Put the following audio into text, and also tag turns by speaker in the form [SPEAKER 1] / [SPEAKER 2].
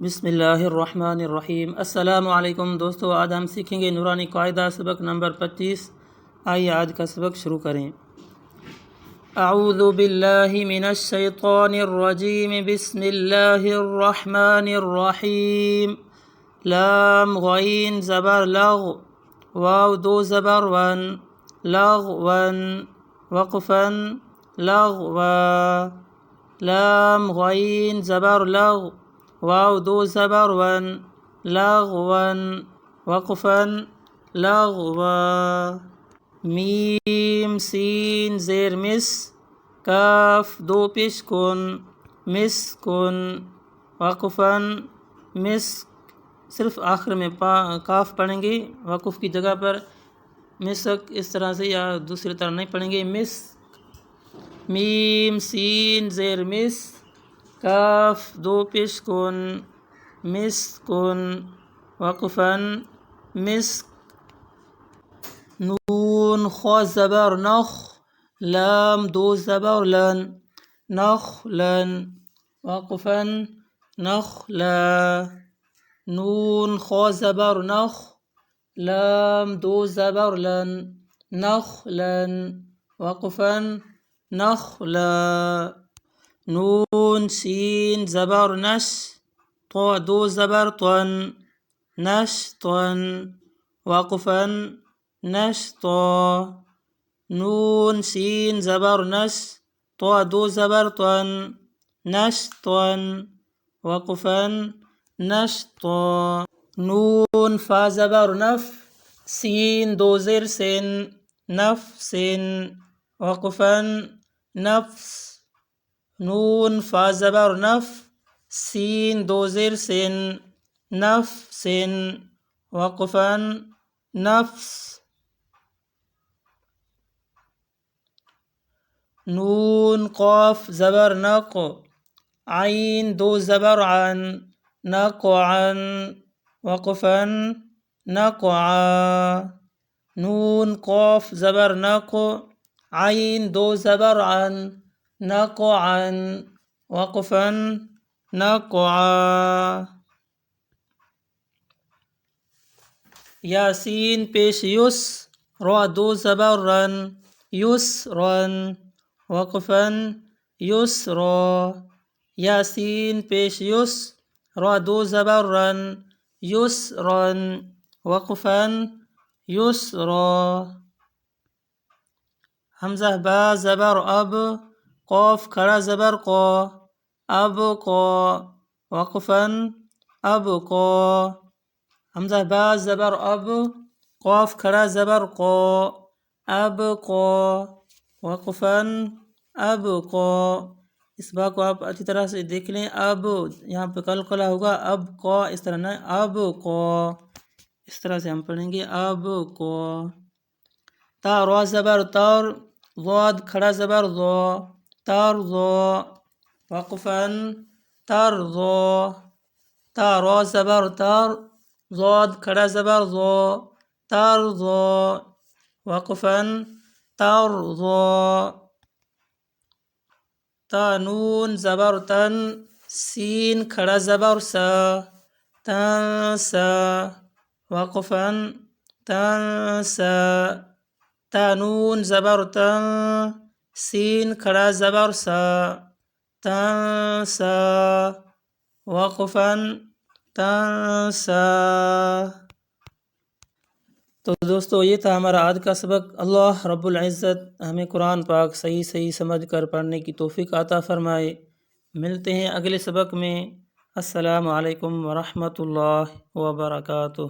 [SPEAKER 1] بسم اللہ الرحمن الرحیم۔ السلام علیکم دوستو، آج ہم سیکھیں گے نورانی قاعدہ سبق نمبر 25۔ آئیے آج کا سبق شروع کریں۔ اعوذ باللہ من الشیطان الرجیم، بسم اللہ الرحمن الرحیم۔ لام غین زبر لغ، واو دو زبر ون، لغون وقفا لغوا۔ لام غین زبر لغ، واو دو زبر ون، لغون وقفا لغوا۔ میم سین زیر مس، کاف دو پیش کن، مسکن وقفا مسک، صرف آخر میں کاف پڑھیں گے، وقف کی جگہ پر مسک اس طرح سے یا دوسری طرح نہیں پڑھیں گے، مسک۔ میم سین زیر مس، کاف دو پیش کن، مسکن وقفا مسک۔ نون خا زبر نخ، لام دو زبر لن، نخلا وقفا نخلا۔ نون خا زبر نخ، لام دو زبر لن، نخلا وقفا نخلا۔ نون سین زبر نش، طا دو زبر طن، نشطا وقفا نشطا۔ نون سین زبر نش، طا دو زبر طن، نشطا وقفا نشطا۔ نون فا زبر نف، سین دو زیر سن، نفس وقفا نفس۔ نون فا زبر نف، سین دو زیر سن، نفس وقفا نفس۔ نون قاف زبر نق، عین دو زبر عن، نقعا وقفا نقعا۔ نون قاف زبر نق، عین دو زبر عن، نقعا وقفا نقعا۔ یاسین پیش یس، را دو زبر رن، یسرا وقفا یسرا۔ یاسین پیش یس، را دو زبر رن، یسرا وقفا یسرا۔ حمزہ با زبر اب، قاف کھڑا زبر قا، ابقا وقفا ابقا۔ حمزہ با زبر اب، قاف کھڑا زبر قا، ابقا وقفا ابقا۔ اس بات کو آپ اچھی طرح سے دیکھ لیں، اب یہاں پہ قلقلہ ہوگا، اب قا اس طرح نہیں، اب قا اس طرح سے ہم پڑھیں گے، اب قا۔ تا را زبر تر، ضاد کھڑا زبر ضا، ترضا وقفا ترضا۔ تا را زبر تر، ضاد کھڑا زبر ضا، ترضا وقفا ترضا۔ تا نون زبر تن، سین کھڑا زبر سا، تنسا وقفا تنسا۔ تا نون زبر تن، سین کھڑا زبر سا، تنسا وقفا تنسا۔ تو دوستو یہ تھا ہمارا آج کا سبق۔ اللہ رب العزت ہمیں قرآن پاک صحیح سمجھ کر پڑھنے کی توفیق عطا فرمائے۔ ملتے ہیں اگلے سبق میں۔ السلام علیکم ورحمۃ اللہ وبرکاتہ۔